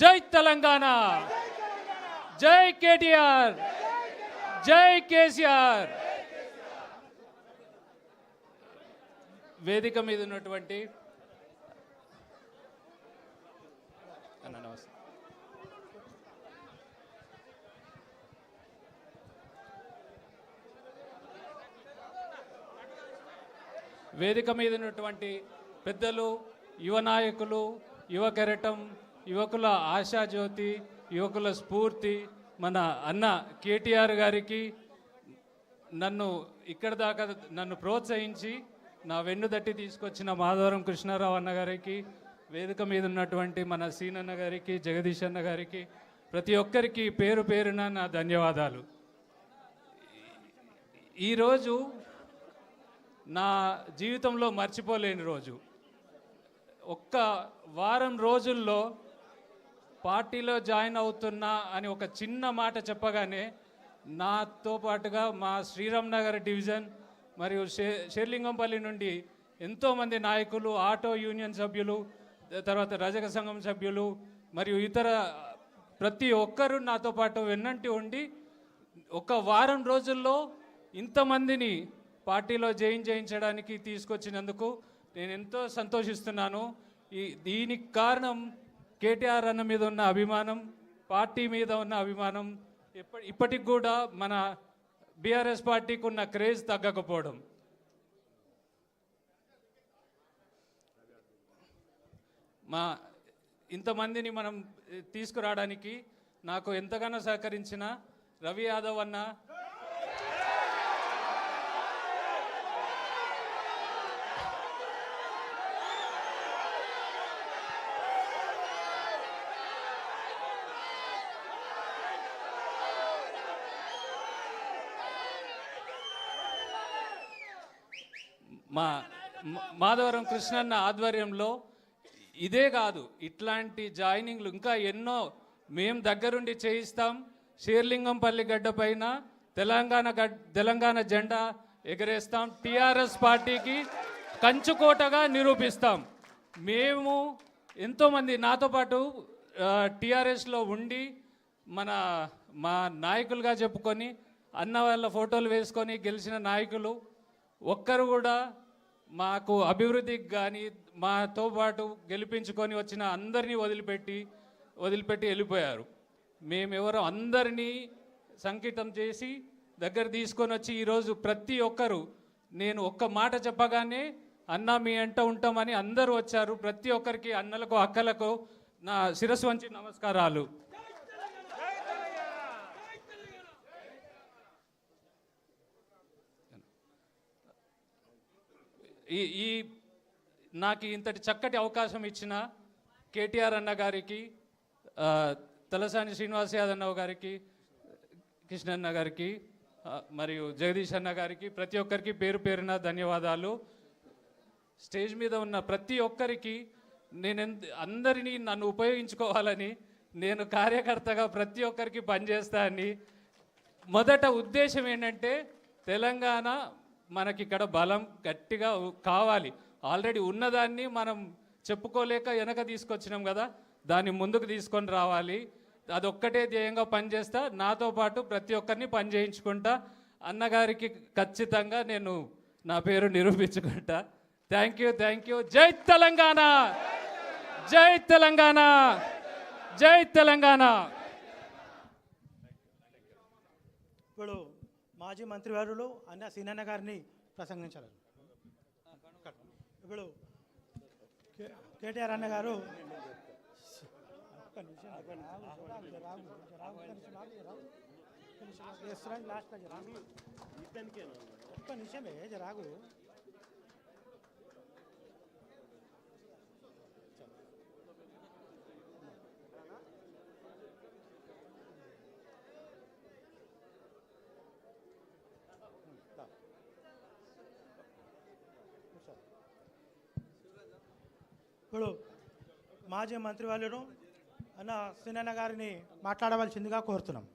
జై తెలంగాణ, జై కేటీఆర్, జై కేసీఆర్. వేదిక మీద ఉన్నటువంటి వేదిక మీద ఉన్నటువంటి పెద్దలు, యువ నాయకులు, యువ కెరటం, యువకుల ఆశాజ్యోతి, యువకుల స్ఫూర్తి మన అన్న కేటీఆర్ గారికి, నన్ను ఇక్కడ దాకా నన్ను ప్రోత్సహించి నా వెన్నుదట్టి తీసుకొచ్చిన మాధవరం కృష్ణారావు అన్న గారికి, వేదిక మీద ఉన్నటువంటి మన సీనన్న గారికి, జగదీష్ అన్న గారికి, ప్రతి ఒక్కరికి పేరు పేరున నా ధన్యవాదాలు. ఈరోజు నా జీవితంలో మర్చిపోలేని రోజు. ఒక్క వారం రోజుల్లో పార్టీలో జాయిన్ అవుతున్నా అని ఒక చిన్న మాట చెప్పగానే నాతో పాటుగా మా శ్రీరామ్ నగర్ డివిజన్ మరియు షేర్లింగంపల్లి నుండి ఎంతోమంది నాయకులు, ఆటో యూనియన్ సభ్యులు, తర్వాత రజక సంఘం సభ్యులు మరియు ఇతర ప్రతి ఒక్కరూ నాతో పాటు వెన్నంటి ఉండి ఒక వారం రోజుల్లో ఇంతమందిని పార్టీలో చేయించడానికి తీసుకొచ్చినందుకు నేను ఎంతో సంతోషిస్తున్నాను. దీనికి కారణం కేటీఆర్ అన్న మీద ఉన్న అభిమానం, పార్టీ మీద ఉన్న అభిమానం, ఇప్పటికి కూడా మన బీఆర్ఎస్ పార్టీకి ఉన్న క్రేజ్ తగ్గకపోవడం. ఇంతమందిని మనం తీసుకురావడానికి నాకు ఎంతగానో సహకరించిన రవి యాదవ్ అన్న, మా మాధవరం కృష్ణన్న ఆధ్వర్యంలో ఇదే కాదు, ఇట్లాంటి జాయినింగ్లు ఇంకా ఎన్నో మేము దగ్గరుండి చేయిస్తాం. షేర్లింగంపల్లి గడ్డ పైన తెలంగాణ జెండా ఎగరేస్తాం. టీఆర్ఎస్ పార్టీకి కంచుకోటగా నిరూపిస్తాం. మేము ఎంతోమంది నాతో పాటు టీఆర్ఎస్లో ఉండి మా నాయకులుగా చెప్పుకొని అన్న వాళ్ళ ఫోటోలు వేసుకొని గెలిచిన నాయకులు ఒక్కరు కూడా మాకు అభివృద్ధికి కానీ మాతో పాటు గెలిపించుకొని వచ్చిన అందరినీ వదిలిపెట్టి వెళ్ళిపోయారు. మేమెవరో అందరినీ సంకితం చేసి దగ్గర తీసుకొని వచ్చి ఈరోజు ప్రతి ఒక్కరు నేను ఒక్క మాట చెప్పగానే అన్న మీ అంట ఉంటామని అందరూ వచ్చారు. ప్రతి ఒక్కరికి, అన్నలకు, అక్కలకు నా శిరస్సు వంచి నమస్కారాలు. నాకు ఇంతటి చక్కటి అవకాశం ఇచ్చిన కేటీఆర్ అన్న గారికి, తలసాని శ్రీనివాస్ యాదవ్ గారికి, కృష్ణన్న గారికి మరియు జగదీష్ అన్న గారికి, ప్రతి ఒక్కరికి పేరు పేరున ధన్యవాదాలు. స్టేజ్ మీద ఉన్న ప్రతి ఒక్కరికి అందరినీ నన్ను ఉపయోగించుకోవాలని, నేను కార్యకర్తగా ప్రతి ఒక్కరికి పనిచేస్తానని. మొదట ఉద్దేశం ఏంటంటే తెలంగాణ మనకిక్కడ బలం గట్టిగా కావాలి. ఆల్రెడీ ఉన్నదాన్ని మనం చెప్పుకోలేక వెనక తీసుకొచ్చినాం కదా, దాన్ని ముందుకు తీసుకొని రావాలి. అదొక్కటే ధ్యేయంగా పనిచేస్తా. నాతో పాటు ప్రతి ఒక్కరిని పని చేయించుకుంటా. అన్నగారికి ఖచ్చితంగా నేను నా పేరు నిరూపించుకుంటా. Thank you. జై తెలంగాణ, జై తెలంగాణ, జై తెలంగాణ. ఇప్పుడు మాజీ మంత్రివర్యులు అన్న సీనన్న గారిని ప్రసంగించారు. ఇప్పుడు కేటీఆర్ అన్న గారు ఒక్క నిమిషమే జరాగు. ఇప్పుడు మాజీ మంత్రివర్యులు అన్న సీనన్న గారిని మాట్లాడవలసిందిగా కోరుతున్నాం.